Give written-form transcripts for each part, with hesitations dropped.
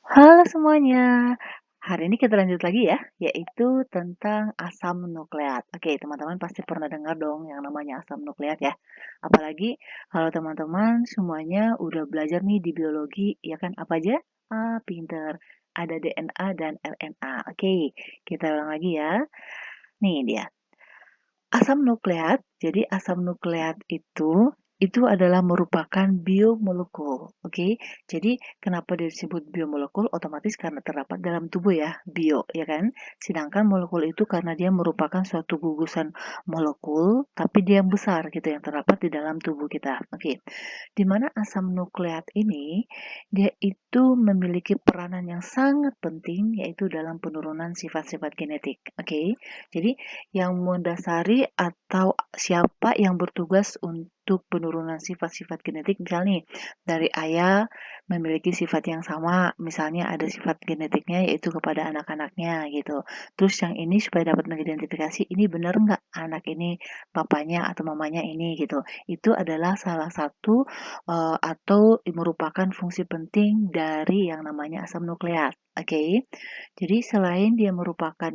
Halo semuanya, hari ini kita lanjut lagi ya, yaitu tentang asam nukleat. Oke, teman-teman pasti pernah dengar dong yang namanya asam nukleat ya. Apalagi kalau teman-teman semuanya udah belajar nih di biologi, ya kan apa aja? Ah, pinter. Ada DNA dan RNA. Oke, kita ulang lagi ya. Nih dia. Asam nukleat, jadi asam nukleat itu adalah merupakan biomolekul, oke? Jadi kenapa dia disebut biomolekul? Otomatis karena terdapat dalam tubuh ya, bio, ya kan? Sedangkan molekul itu karena dia merupakan suatu gugusan molekul, tapi dia besar gitu yang terdapat di dalam tubuh kita, oke? Di mana asam nukleat ini, dia itu memiliki peranan yang sangat penting, yaitu dalam penurunan sifat-sifat genetik, oke? Jadi yang mendasari atau siapa yang bertugas untuk penurunan sifat-sifat genetik misalnya nih dari ayah memiliki sifat yang sama misalnya ada sifat genetiknya yaitu kepada anak-anaknya gitu terus yang ini supaya dapat mengidentifikasi ini benar nggak anak ini papanya atau mamanya ini gitu itu adalah salah satu atau merupakan fungsi penting dari yang namanya asam nukleat. Oke, jadi selain dia merupakan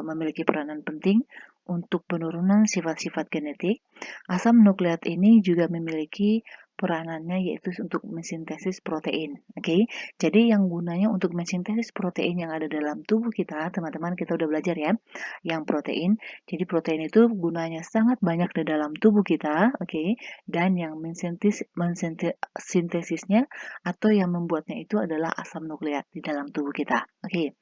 memiliki peranan penting untuk penurunan sifat-sifat genetik, asam nukleat ini juga memiliki peranannya yaitu untuk mensintesis protein. Oke, jadi yang gunanya untuk mensintesis protein yang ada dalam tubuh kita, teman-teman kita udah belajar ya, yang protein. Jadi protein itu gunanya sangat banyak di dalam tubuh kita, oke, dan yang mensintesisnya atau yang membuatnya itu adalah asam nukleat di dalam tubuh kita. Oke,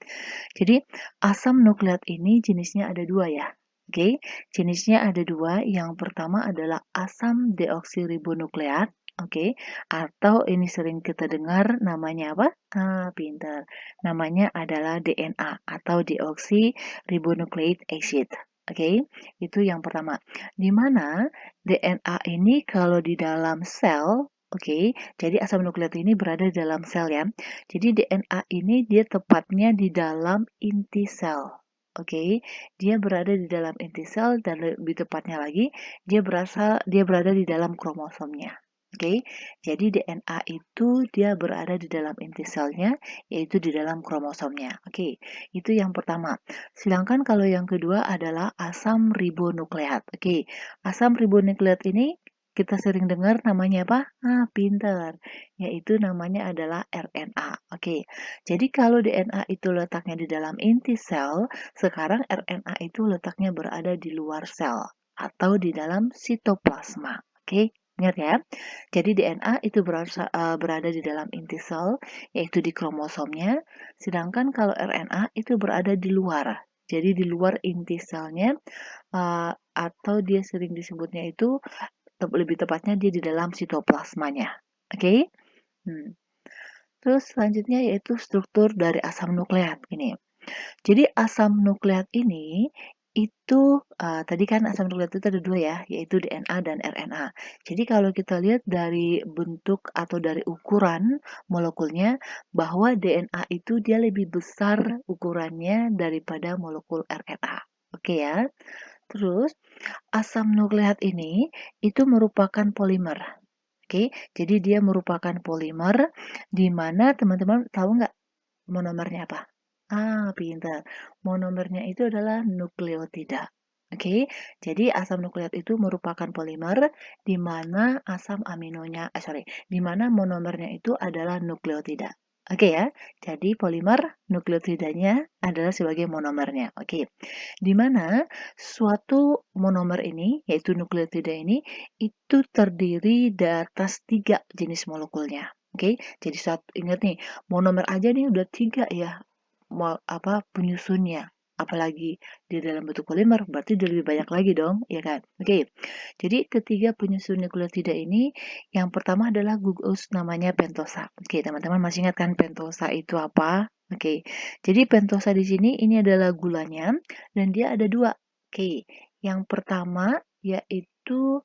jadi asam nukleat ini jenisnya ada dua ya. Oke, jenisnya ada dua. Yang pertama adalah asam deoksiribonukleat. Oke, atau ini sering kita dengar namanya apa? Ah, pintar. Namanya adalah DNA atau deoksiribonukleik acid. Oke, itu yang pertama. Di mana DNA ini kalau di dalam sel, oke, jadi asam nukleat ini berada di dalam sel ya. Jadi DNA ini dia tepatnya di dalam inti sel. Oke, dia berada di dalam inti sel dan lebih tepatnya lagi dia berada di dalam kromosomnya. Oke, jadi DNA itu dia berada di dalam inti selnya yaitu di dalam kromosomnya. Oke, itu yang pertama. Sedangkan kalau yang kedua adalah asam ribonukleat. Oke, asam ribonukleat ini kita sering dengar namanya apa? Ah, pinter yaitu namanya adalah RNA. Oke, jadi kalau DNA itu letaknya di dalam inti sel, sekarang RNA itu letaknya berada di luar sel atau di dalam sitoplasma. Oke, ingat ya. Jadi DNA itu berada di dalam inti sel, yaitu di kromosomnya, sedangkan kalau RNA itu berada di luar. Jadi di luar inti selnya, atau dia sering disebutnya itu lebih tepatnya dia di dalam sitoplasmanya. Oke? Hmm. Terus selanjutnya yaitu struktur dari asam nukleat ini. Jadi asam nukleat ini itu tadi kan asam nukleat itu ada dua ya, yaitu DNA dan RNA. Jadi kalau kita lihat dari bentuk atau dari ukuran molekulnya, bahwa DNA itu dia lebih besar ukurannya daripada molekul RNA. Oke ya. Terus asam nukleat ini itu merupakan polimer. Oke, jadi dia merupakan polimer di mana teman-teman tahu nggak monomernya apa? Ah, pintar. Monomernya itu adalah nukleotida. Oke, jadi asam nukleat itu merupakan polimer di mana asam aminonya, di mana monomernya itu adalah nukleotida. Oke ya, jadi polimer nukleotidanya adalah sebagai monomernya. Oke, di mana suatu monomer ini, yaitu nukleotida ini, itu terdiri dari atas 3 jenis molekulnya. Oke, jadi ingat nih, monomer aja nih udah 3 ya penyusunnya. Apalagi di dalam bentuk polimer, berarti udah lebih banyak lagi dong, ya kan? Oke, jadi ketiga penyusun nukleotida ini, yang pertama adalah gugus namanya pentosa. Oke, teman-teman masih ingat kan pentosa itu apa? Oke, jadi pentosa di sini ini adalah gulanya dan dia ada dua. Oke, yang pertama yaitu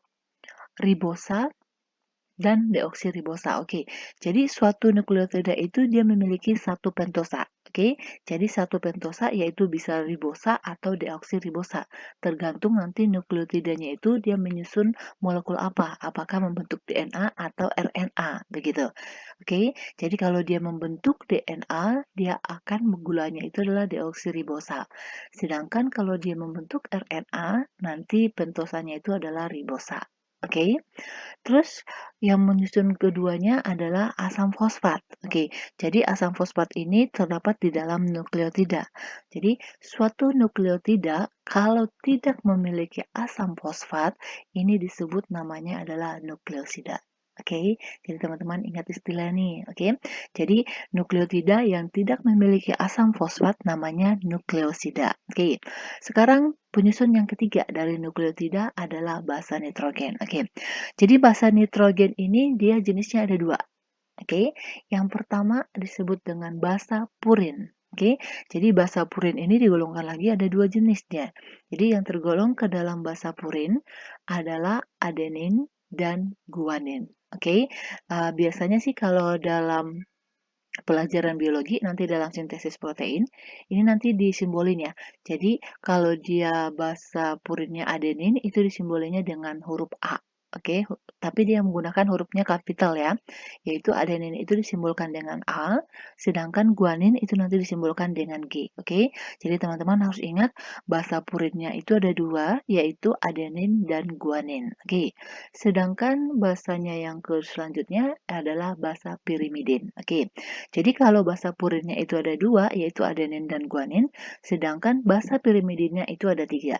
ribosa dan deoksiribosa. Oke, jadi suatu nukleotida itu dia memiliki satu pentosa. Oke, jadi satu pentosa yaitu bisa ribosa atau deoksiribosa. Tergantung nanti nukleotidanya itu dia menyusun molekul apa, apakah membentuk DNA atau RNA, begitu. Oke, jadi kalau dia membentuk DNA, dia akan gulanya itu adalah deoksiribosa. Sedangkan kalau dia membentuk RNA, nanti pentosanya itu adalah ribosa. Oke. Terus yang menyusun keduanya adalah asam fosfat. Oke, jadi asam fosfat ini terdapat di dalam nukleotida. Jadi suatu nukleotida kalau tidak memiliki asam fosfat, ini disebut namanya adalah nukleosida. Oke, jadi teman-teman ingat istilah ini. Oke, jadi nukleotida yang tidak memiliki asam fosfat namanya nukleosida. Oke, sekarang penyusun yang ketiga dari nukleotida adalah basa nitrogen. Oke, jadi basa nitrogen ini dia jenisnya ada dua. Oke, yang pertama disebut dengan basa purin. Oke, jadi basa purin ini digolongkan lagi ada dua jenisnya. Jadi yang tergolong ke dalam basa purin adalah adenin dan guanin. Oke, biasanya sih kalau dalam pelajaran biologi nanti dalam sintesis protein ini nanti disimbolin ya. Jadi kalau dia basa purinnya adenin itu disimbolinnya dengan huruf A. Oke, tapi dia menggunakan hurufnya kapital ya, yaitu adenin itu disimbolkan dengan A, sedangkan guanin itu nanti disimbolkan dengan G. Oke, jadi teman-teman harus ingat basa purinnya itu ada dua, yaitu adenin dan guanin. Oke, sedangkan basanya yang ke selanjutnya adalah basa pirimidin. Oke, jadi kalau basa purinnya itu ada dua, yaitu adenin dan guanin, sedangkan basa pirimidinnya itu ada tiga.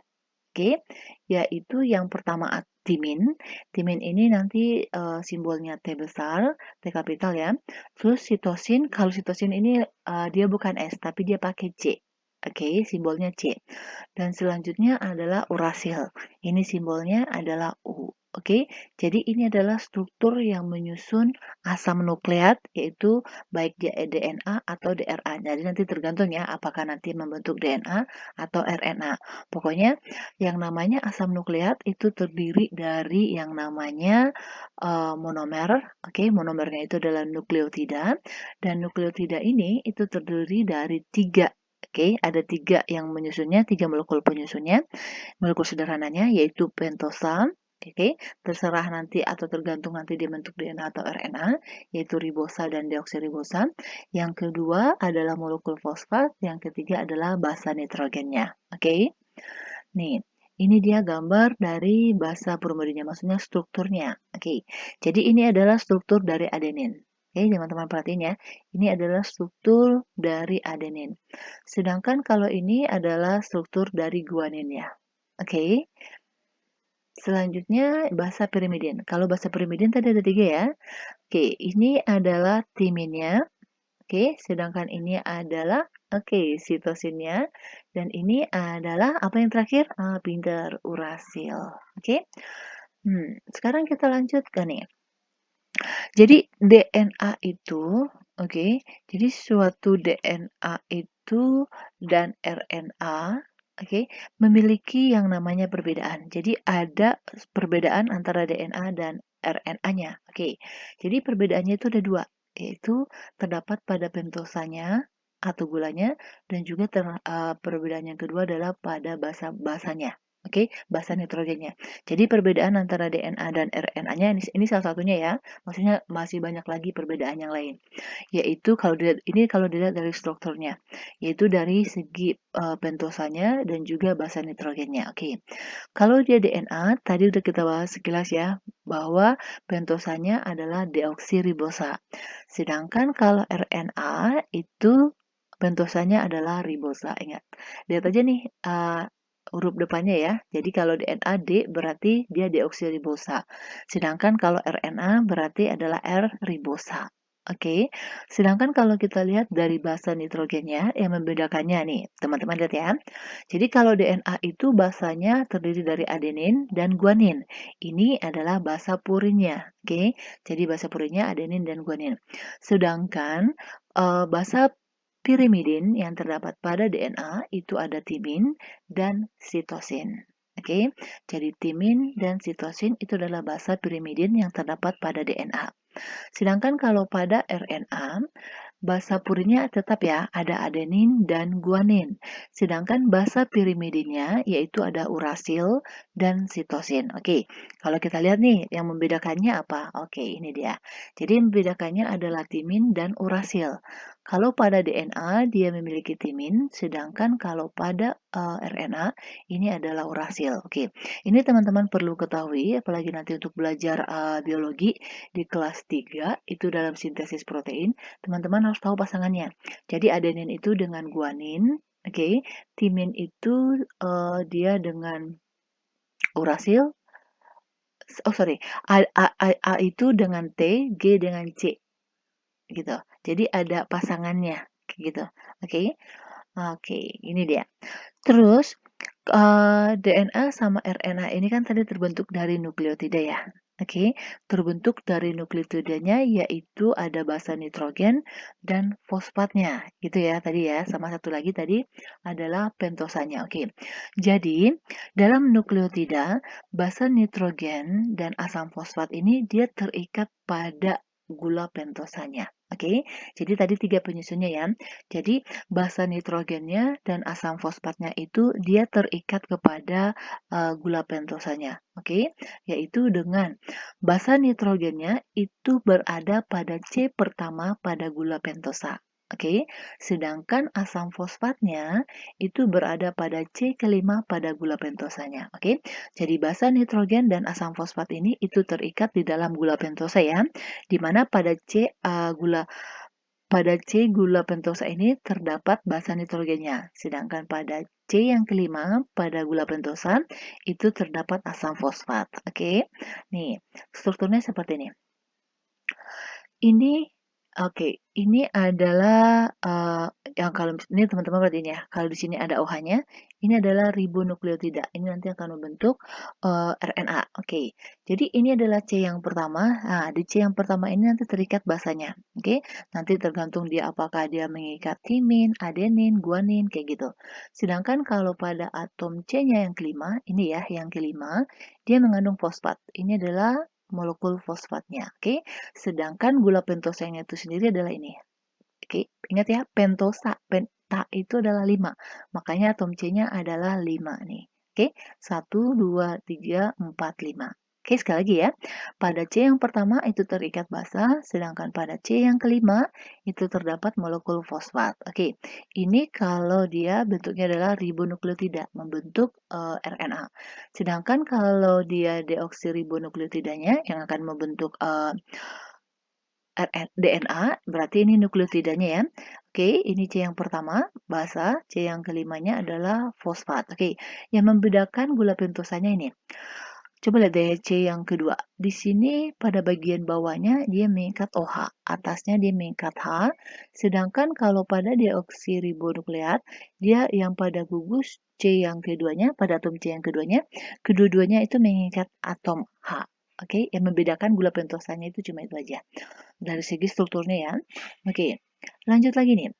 Oke, yaitu yang pertama timin. Timin ini nanti simbolnya T besar, T kapital ya. Terus sitosin, kalau sitosin ini dia bukan S, tapi dia pakai C. Oke, simbolnya C. Dan selanjutnya adalah urasil. Ini simbolnya adalah U. Oke, jadi ini adalah struktur yang menyusun asam nukleat, yaitu baik dia DNA atau DRA. Jadi nanti tergantung ya, apakah nanti membentuk DNA atau RNA. Pokoknya yang namanya asam nukleat itu terdiri dari yang namanya monomer. Oke, monomernya itu adalah nukleotida. Dan nukleotida ini itu terdiri dari tiga. Oke, ada tiga yang menyusunnya, tiga molekul penyusunnya. Molekul sederhananya yaitu pentosa. Oke, terserah nanti atau tergantung nanti dia bentuk DNA atau RNA, yaitu ribosa dan deoksiribosa. Yang kedua adalah molekul fosfat, yang ketiga adalah basa nitrogennya. Oke, nih ini dia gambar dari basa purmodinya, maksudnya strukturnya. Oke, jadi ini adalah struktur dari adenin. Oke, teman-teman perhatiin ya, ini adalah struktur dari adenin. Sedangkan kalau ini adalah struktur dari guanin ya. Oke, selanjutnya basa pirimidin. Kalau basa pirimidin tadi ada tiga ya. Oke, ini adalah timinnya. Oke, sedangkan ini adalah sitosinnya. Dan ini adalah apa yang terakhir? Pinter, urasil. Oke. Sekarang kita lanjutkan nih. Jadi DNA itu, jadi suatu DNA itu dan RNA, memiliki yang namanya perbedaan. Jadi ada perbedaan antara DNA dan RNA-nya. Jadi perbedaannya itu ada dua, yaitu terdapat pada pentosanya atau gulanya, dan juga perbedaan yang kedua adalah pada basanya. Basa nitrogennya. Jadi perbedaan antara DNA dan RNA-nya ini salah satunya ya. Maksudnya masih banyak lagi perbedaan yang lain. Yaitu kalau dilihat dari strukturnya, yaitu dari segi pentosanya dan juga basa nitrogennya. Kalau dia DNA, tadi udah kita bahas sekilas ya, bahwa pentosanya adalah deoksiribosa. Sedangkan kalau RNA itu pentosanya adalah ribosa. Ingat, lihat aja nih huruf depannya ya. Jadi kalau DNA D berarti dia deoksiribosa. Sedangkan kalau RNA berarti adalah R ribosa. Sedangkan kalau kita lihat dari basa nitrogennya yang membedakannya nih, teman-teman lihat ya. Jadi kalau DNA itu basanya terdiri dari adenin dan guanin. Ini adalah basa purinnya. Jadi basa purinnya adenin dan guanin. Sedangkan basa pirimidin yang terdapat pada DNA itu ada timin dan sitosin. Jadi timin dan sitosin itu adalah basa pirimidin yang terdapat pada DNA. Sedangkan kalau pada RNA, basa purinnya tetap ya, ada adenin dan guanin. Sedangkan basa pirimidinnya yaitu ada urasil dan sitosin. Oke, kalau kita lihat nih, yang membedakannya apa? Oke, ini dia. Jadi yang membedakannya adalah timin dan urasil. Kalau pada DNA dia memiliki timin, sedangkan kalau pada RNA ini adalah urasil. Oke, ini teman-teman perlu ketahui, apalagi nanti untuk belajar biologi di kelas 3 itu dalam sintesis protein, teman-teman harus tahu pasangannya. Jadi adenin itu dengan guanin, oke, timin itu dia dengan urasil, oh sorry, A itu dengan T, G dengan C, gitu. Jadi ada pasangannya, kayak gitu. Oke, oke, ini dia. Terus DNA sama RNA ini kan tadi terbentuk dari nukleotida ya. Oke, terbentuk dari nukleotidanya yaitu ada basa nitrogen dan fosfatnya, gitu ya tadi ya. Sama satu lagi tadi adalah pentosanya. Oke, jadi dalam nukleotida basa nitrogen dan asam fosfat ini dia terikat pada gula pentosanya. Oke, jadi tadi 3 penyusunnya ya. Jadi basa nitrogennya dan asam fosfatnya itu dia terikat kepada gula pentosanya, oke? Yaitu dengan basa nitrogennya itu berada pada C pertama pada gula pentosa. Oke, sedangkan asam fosfatnya itu berada pada C kelima pada gula pentosanya. Oke, jadi basa nitrogen dan asam fosfat ini itu terikat di dalam gula pentosa ya, di mana pada C gula pentosa ini terdapat basa nitrogennya, sedangkan pada C yang kelima pada gula pentosa itu terdapat asam fosfat. Oke, nih strukturnya seperti ini. Ini adalah yang kalau ini teman-teman perhatiin ya, kalau di sini ada OH-nya, ini adalah ribonukleotida. Ini nanti akan membentuk RNA. Oke, jadi ini adalah C yang pertama. Nah, di C yang pertama ini nanti terikat basanya. Oke, nanti tergantung dia apakah dia mengikat timin, adenin, guanin, kayak gitu. Sedangkan kalau pada atom C-nya yang kelima, ini ya yang kelima, dia mengandung fosfat. Ini adalah molekul fosfatnya. Oke, sedangkan gula pentosanya itu sendiri adalah ini. Oke, ingat ya, pentosa, penta itu adalah 5. Makanya atom C-nya adalah 5 nih. Oke, 1, 2, 3, 4, 5. Oke, sekali lagi ya. Pada C yang pertama itu terikat basa, sedangkan pada C yang kelima itu terdapat molekul fosfat. Oke, ini kalau dia bentuknya adalah ribonukleotida, membentuk RNA. Sedangkan kalau dia deoksiribonukleotidanya yang akan membentuk DNA, berarti ini nukleotidanya ya. Oke, ini C yang pertama, basa. C yang kelimanya adalah fosfat. Oke, yang membedakan gula pentosanya ini. Coba lihat deh C yang kedua. Di sini pada bagian bawahnya dia mengikat OH, atasnya dia mengikat H. Sedangkan kalau pada deoksiribonukleat, dia yang pada gugus C yang keduanya, pada atom C yang keduanya, kedua-duanya itu mengikat atom H. Oke, yang membedakan gula pentosanya itu cuma itu aja dari segi strukturnya ya. Oke, lanjut lagi nih.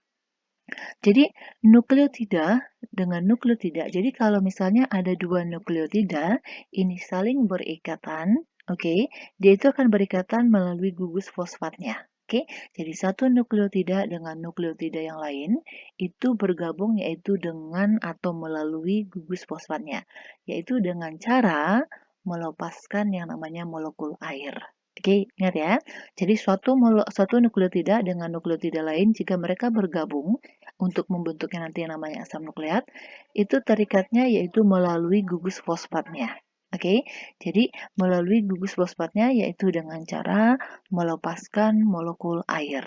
Jadi nukleotida dengan nukleotida. Jadi kalau misalnya ada dua nukleotida, ini saling berikatan, oke, dia itu akan berikatan melalui gugus fosfatnya. Oke, jadi satu nukleotida dengan nukleotida yang lain itu bergabung yaitu dengan atau melalui gugus fosfatnya, yaitu dengan cara melepaskan yang namanya molekul air. Oke, ingat ya. Jadi suatu nukleotida dengan nukleotida lain jika mereka bergabung untuk membentuknya nanti yang namanya asam nukleat, itu terikatnya yaitu melalui gugus fosfatnya. Oke, jadi melalui gugus fosfatnya yaitu dengan cara melepaskan molekul air.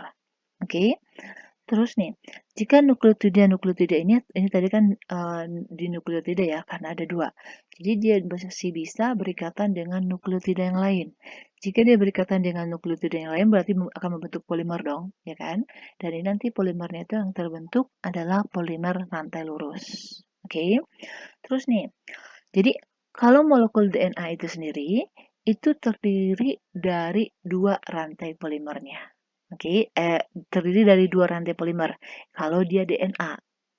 Oke, terus nih, jika nukleotida ini tadi kan di nukleotida ya, karena ada dua. Jadi dia masih bisa berikatan dengan nukleotida yang lain. Jika dia berikatan dengan nukleotida yang lain, berarti akan membentuk polimer dong, ya kan? Dan ini nanti polimernya itu yang terbentuk adalah polimer rantai lurus. Oke, terus nih, jadi kalau molekul DNA itu sendiri, itu terdiri dari dua rantai polimernya. Oke, terdiri dari dua rantai polimer. Kalau dia DNA,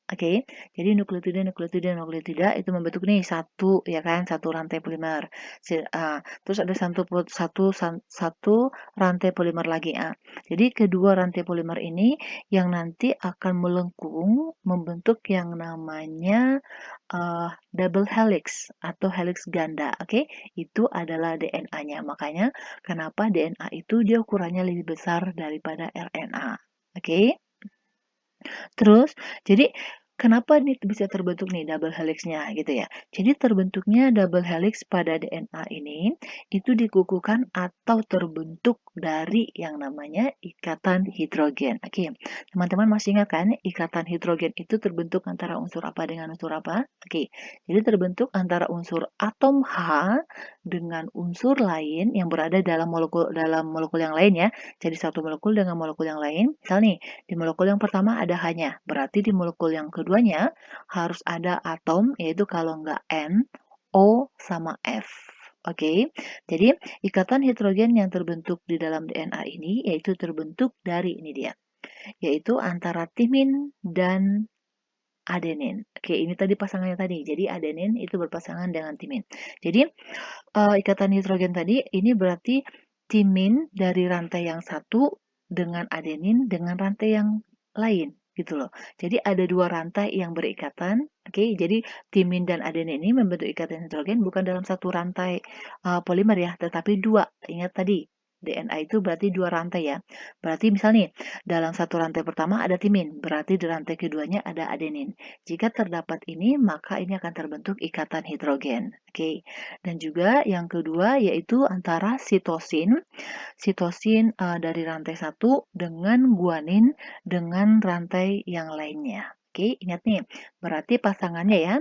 Oke, jadi nukleotida itu membentuk nih satu, ya kan, satu rantai polimer. Terus ada satu rantai polimer lagi. Jadi kedua rantai polimer ini yang nanti akan melengkung membentuk yang namanya double helix atau helix ganda. Oke, itu adalah DNA-nya. Makanya kenapa DNA itu dia ukurannya lebih besar daripada RNA. Oke. Terus, jadi kenapa nih bisa terbentuk nih double helix-nya gitu ya. Jadi terbentuknya double helix pada DNA ini itu dikukuhkan atau terbentuk dari yang namanya ikatan hidrogen. Oke, teman-teman masih ingat kan ikatan hidrogen itu terbentuk antara unsur apa dengan unsur apa? Oke, jadi terbentuk antara unsur atom H dengan unsur lain yang berada dalam molekul yang lain ya. Jadi satu molekul dengan molekul yang lain. Misal nih, di molekul yang pertama ada H-nya, berarti di molekul yang keduanya harus ada atom, yaitu kalau nggak N, O sama F. Oke, jadi ikatan hidrogen yang terbentuk di dalam DNA ini yaitu terbentuk dari ini dia, yaitu antara timin dan adenin. Oke, ini tadi pasangannya tadi. Jadi adenin itu berpasangan dengan timin. Jadi ikatan hidrogen tadi ini berarti timin dari rantai yang satu dengan adenin dengan rantai yang lain gitu loh. Jadi ada dua rantai yang berikatan. Oke, jadi timin dan adenin ini membentuk ikatan hidrogen bukan dalam satu rantai polimer ya, tetapi dua. Ingat tadi DNA itu berarti dua rantai ya. Berarti misalnya dalam satu rantai pertama ada timin, berarti di rantai keduanya ada adenin. Jika terdapat ini, maka ini akan terbentuk ikatan hidrogen. Oke. Dan juga yang kedua yaitu antara sitosin dari rantai satu dengan guanin dengan rantai yang lainnya. Oke, ingat nih, berarti pasangannya ya,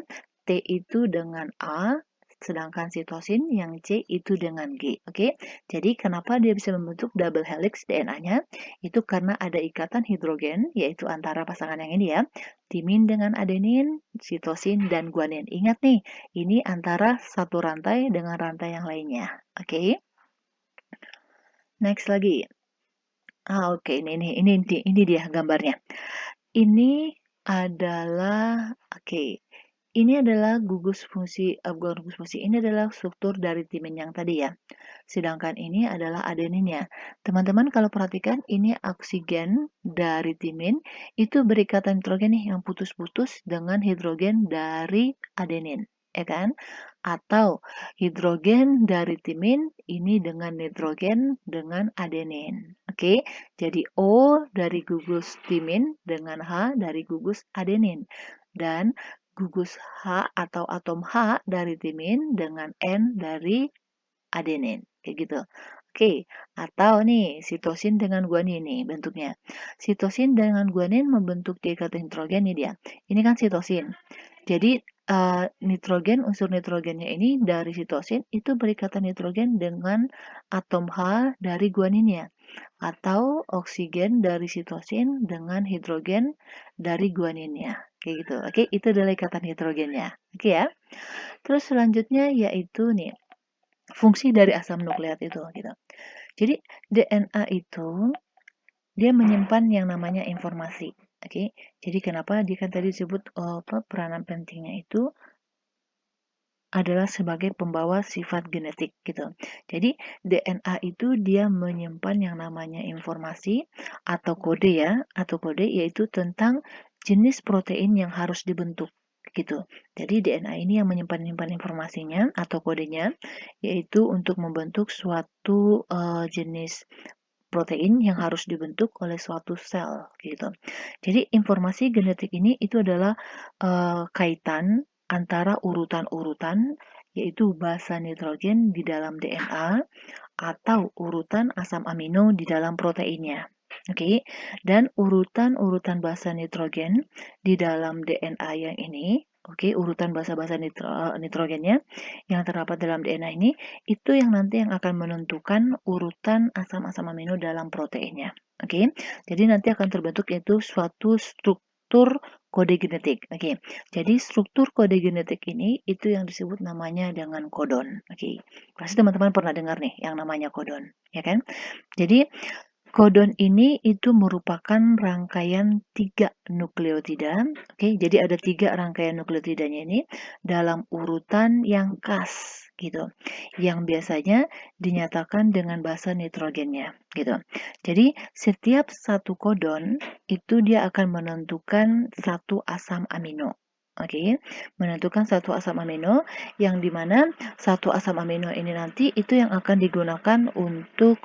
T itu dengan A, sedangkan sitosin yang C itu dengan G. Oke, jadi kenapa dia bisa membentuk double helix DNA-nya? Itu karena ada ikatan hidrogen, yaitu antara pasangan yang ini ya, timin dengan adenin, sitosin, dan guanin. Ingat nih, ini antara satu rantai dengan rantai yang lainnya. Oke. Next lagi. Oke, ini dia gambarnya. Ini adalah ini adalah bukan gugus fungsi, ini adalah struktur dari timin yang tadi ya. Sedangkan ini adalah adeninnya. Teman-teman kalau perhatikan ini oksigen dari timin itu berikatan nitrogen nih yang putus-putus dengan hidrogen dari adenin, ya kan? Atau hidrogen dari timin ini dengan nitrogen dengan adenin. Oke, jadi O dari gugus timin dengan H dari gugus adenin. Dan gugus H atau atom H dari timin dengan N dari adenin. Kayak gitu. Oke, atau nih sitosin dengan guanin nih bentuknya. Sitosin dengan guanin membentuk ikatan hidrogen nih dia. Ini kan sitosin. Jadi unsur nitrogennya ini dari sitosin itu berikatan nitrogen dengan atom H dari guaninnya atau oksigen dari sitosin dengan hidrogen dari guaninnya. Kayak gitu. Oke, itu adalah ikatan hidrogennya. Oke ya. Terus selanjutnya yaitu nih fungsi dari asam nukleat itu gitu. Jadi DNA itu dia menyimpan yang namanya informasi. Oke. Jadi kenapa dia kan tadi disebut peranan pentingnya itu adalah sebagai pembawa sifat genetik gitu. Jadi DNA itu dia menyimpan yang namanya informasi atau kode yaitu tentang jenis protein yang harus dibentuk gitu. Jadi DNA ini yang menyimpan informasinya atau kodenya yaitu untuk membentuk suatu jenis protein yang harus dibentuk oleh suatu sel gitu. Jadi informasi genetik ini itu adalah kaitan antara urutan-urutan yaitu basa nitrogen di dalam DNA atau urutan asam amino di dalam proteinnya. Oke, dan urutan-urutan basa nitrogen di dalam DNA yang ini, urutan basa-basa nitrogennya yang terdapat dalam DNA ini, itu yang nanti yang akan menentukan urutan asam-asam amino dalam proteinnya. Oke, jadi nanti akan terbentuk yaitu suatu struktur kode genetik. Oke, jadi struktur kode genetik ini itu yang disebut namanya dengan kodon. Oke, pasti teman-teman pernah dengar nih yang namanya kodon, ya kan? Jadi Codon ini itu merupakan rangkaian 3 nukleotida. Oke, jadi ada 3 rangkaian nukleotidanya ini dalam urutan yang khas gitu. Yang biasanya dinyatakan dengan basa nitrogennya gitu. Jadi setiap satu codon itu dia akan menentukan satu asam amino. Oke, menentukan satu asam amino yang dimana satu asam amino ini nanti itu yang akan digunakan untuk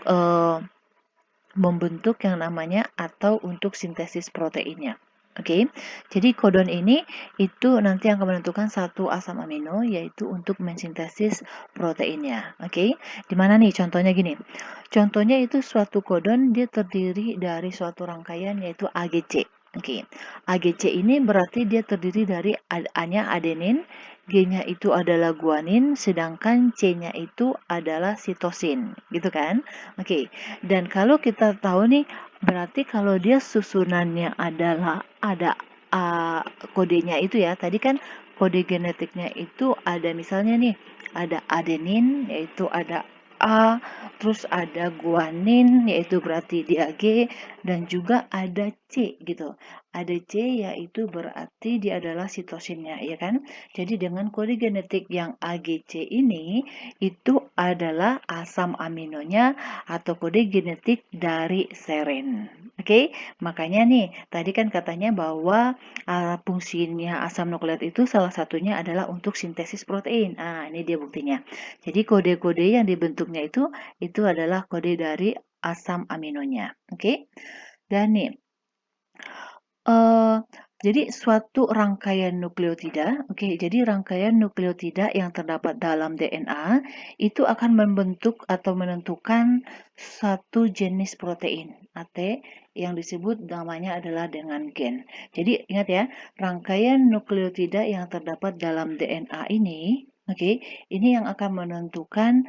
membentuk yang namanya atau untuk sintesis proteinnya. Oke, jadi codon ini itu nanti akan menentukan satu asam amino yaitu untuk mensintesis proteinnya. Oke, di mana nih contohnya gini? Contohnya itu suatu codon dia terdiri dari suatu rangkaian yaitu AGC. Oke, AGC ini berarti dia terdiri dari A-nya adenin, G-nya itu adalah guanin, sedangkan C-nya itu adalah sitosin, gitu kan? Oke, dan kalau kita tahu nih, berarti kalau dia susunannya adalah ada kodenya itu ya. Tadi kan kode genetiknya itu ada misalnya nih, ada adenin yaitu ada A, terus ada guanin yaitu berarti dia G, dan juga ada C gitu. Ada C yaitu berarti dia adalah sitosinnya, ya kan? Jadi dengan kode genetik yang AGC ini itu adalah asam aminonya atau kode genetik dari seren. Oke, makanya nih tadi kan katanya bahwa fungsinya asam nukleat itu salah satunya adalah untuk sintesis protein. Nah, ini dia buktinya. Jadi kode-kode yang dibentuknya itu adalah kode dari asam aminonya. Oke, dan nih jadi suatu rangkaian nukleotida, oke, jadi rangkaian nukleotida yang terdapat dalam DNA itu akan membentuk atau menentukan satu jenis protein AT yang disebut namanya adalah dengan gen. Jadi ingat ya, rangkaian nukleotida yang terdapat dalam DNA ini, oke, ini yang akan menentukan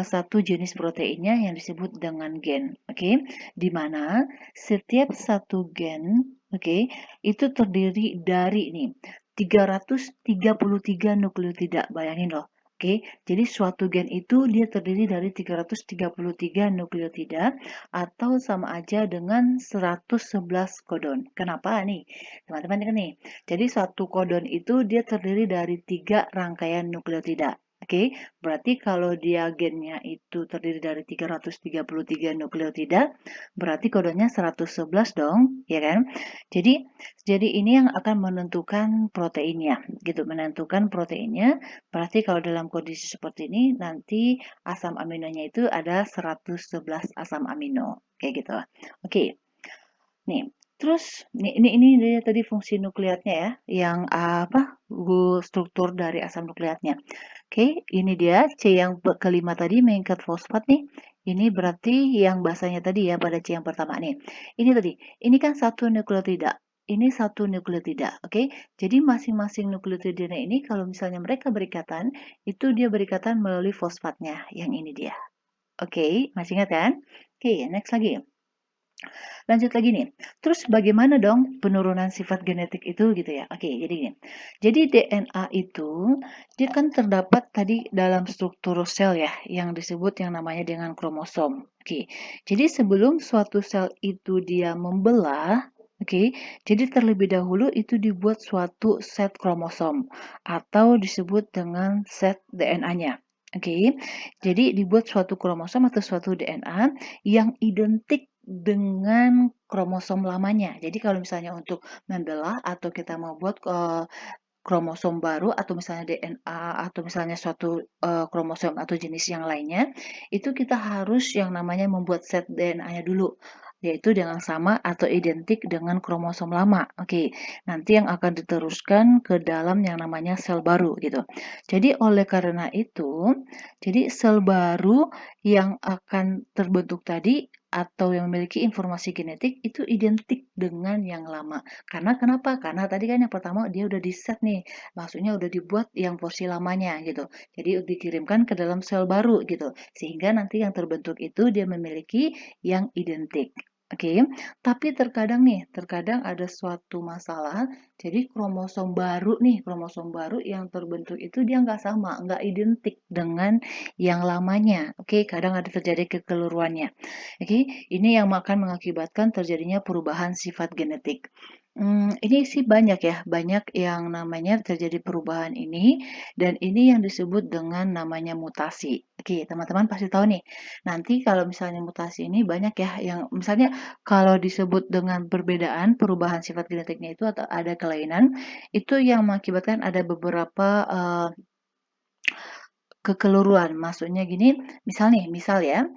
satu jenis proteinnya yang disebut dengan gen, oke, di mana setiap satu gen, oke, itu terdiri dari nih 333 nukleotida. Bayangin loh. Oke, jadi suatu gen itu dia terdiri dari 333 nukleotida atau sama aja dengan 111 kodon. Kenapa nih? Teman-teman nih. Jadi suatu kodon itu dia terdiri dari 3 rangkaian nukleotida. Oke, berarti kalau dia gennya itu terdiri dari 333 nukleotida, berarti kodonnya 111 dong, ya kan? Jadi ini yang akan menentukan proteinnya, gitu. Menentukan proteinnya, berarti kalau dalam kondisi seperti ini, nanti asam aminonya itu ada 111 asam amino, kayak gitu. Oke, nih. Terus ini dia tadi fungsi nukleatnya ya, yang struktur dari asam nukleatnya. Oke, ini dia C yang kelima tadi mengikat fosfat nih. Ini berarti yang bahasanya tadi ya pada C yang pertama nih. Ini tadi, ini kan satu nukleotida. Ini satu nukleotida, oke? Jadi masing-masing nukleotidanya ini kalau misalnya mereka berikatan, itu dia berikatan melalui fosfatnya. Yang ini dia. Oke, masih ingat kan? Oke, next lagi. Lanjut lagi nih. Terus bagaimana dong penurunan sifat genetik itu gitu ya? Oke, jadi gini. Jadi DNA itu dia kan terdapat tadi dalam struktur sel ya, yang disebut yang namanya dengan kromosom. Oke. Jadi sebelum suatu sel itu dia membelah, oke, jadi terlebih dahulu itu dibuat suatu set kromosom atau disebut dengan set DNA-nya. Oke, jadi dibuat suatu kromosom atau suatu DNA yang identik dengan kromosom lamanya. Jadi kalau misalnya untuk membelah atau kita mau buat kromosom baru atau misalnya DNA atau misalnya suatu kromosom atau jenis yang lainnya, itu kita harus yang namanya membuat set DNA-nya dulu, yaitu dengan sama atau identik dengan kromosom lama. Oke, nanti yang akan diteruskan ke dalam yang namanya sel baru gitu. Jadi oleh karena itu, jadi sel baru yang akan terbentuk tadi atau yang memiliki informasi genetik itu identik dengan yang lama. Karena kenapa? Karena tadi kan yang pertama dia udah di set nih, maksudnya udah dibuat yang porsi lamanya gitu. Jadi dikirimkan ke dalam sel baru gitu. Sehingga nanti yang terbentuk itu dia memiliki yang identik. Oke, tapi terkadang nih, terkadang ada suatu masalah, jadi kromosom baru yang terbentuk itu dia nggak sama, nggak identik dengan yang lamanya. Oke, kadang ada terjadi kekeliruannya. Oke, ini yang akan mengakibatkan terjadinya perubahan sifat genetik. Ini sih banyak ya, banyak yang namanya terjadi perubahan ini, dan ini yang disebut dengan namanya mutasi. Oke, teman-teman pasti tahu nih, nanti kalau misalnya mutasi ini banyak ya, yang misalnya kalau disebut dengan perbedaan perubahan sifat genetiknya itu atau ada kelainan, itu yang mengakibatkan ada beberapa kekeliruan. Maksudnya gini, misal ya,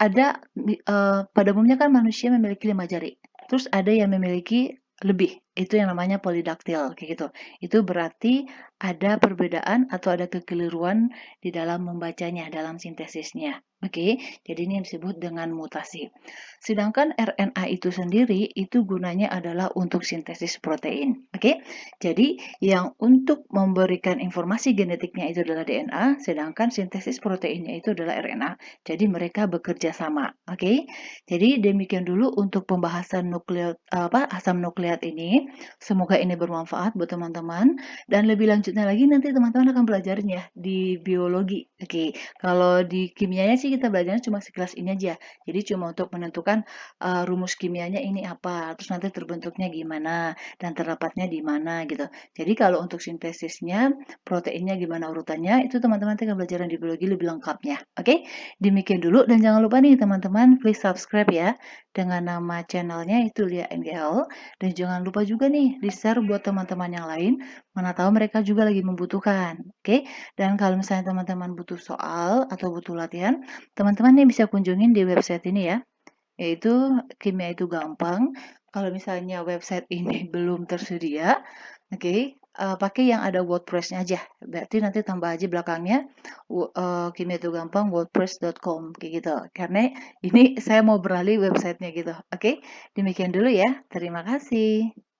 Eee, pada umumnya kan manusia memiliki 5 jari, terus ada yang memiliki lebih, itu yang namanya polidaktil, kayak gitu. Itu berarti ada perbedaan atau ada kekeliruan di dalam membacanya, dalam sintesisnya. Oke, jadi ini yang disebut dengan mutasi. Sedangkan RNA itu sendiri, itu gunanya adalah untuk sintesis protein. Oke, jadi yang untuk memberikan informasi genetiknya itu adalah DNA, sedangkan sintesis proteinnya itu adalah RNA. Jadi mereka bekerja sama, oke? Jadi demikian dulu untuk pembahasan asam nukleat ini. Semoga ini bermanfaat buat teman-teman. Dan lebih lanjutnya lagi nanti teman-teman akan belajarnya di biologi. Oke, kalau di kimianya sih kita belajarnya cuma sekelas ini aja. Jadi cuma untuk menentukan rumus kimianya ini apa, terus nanti terbentuknya gimana dan terdapatnya di mana gitu. Jadi kalau untuk sintesisnya, proteinnya gimana urutannya, itu teman-teman nanti akan belajar di biologi lebih lengkapnya. Oke? Demikian dulu dan jangan lupa nih teman-teman please subscribe ya dengan nama channelnya itu Lia NGL, dan jangan lupa juga nih di-share buat teman-teman yang lain, mana tahu mereka juga lagi membutuhkan. Oke? Dan kalau misalnya teman-teman butuh soal atau butuh latihan, teman-teman nih bisa kunjungin di website ini ya, yaitu Kimia Itu Gampang. Kalau misalnya website ini belum tersedia, oke, pakai yang ada WordPress-nya aja. Berarti nanti tambah aja belakangnya Kimia Itu Gampang wordpress.com kayak gitu. Karena ini saya mau beralih websitenya gitu. Oke, demikian dulu ya. Terima kasih.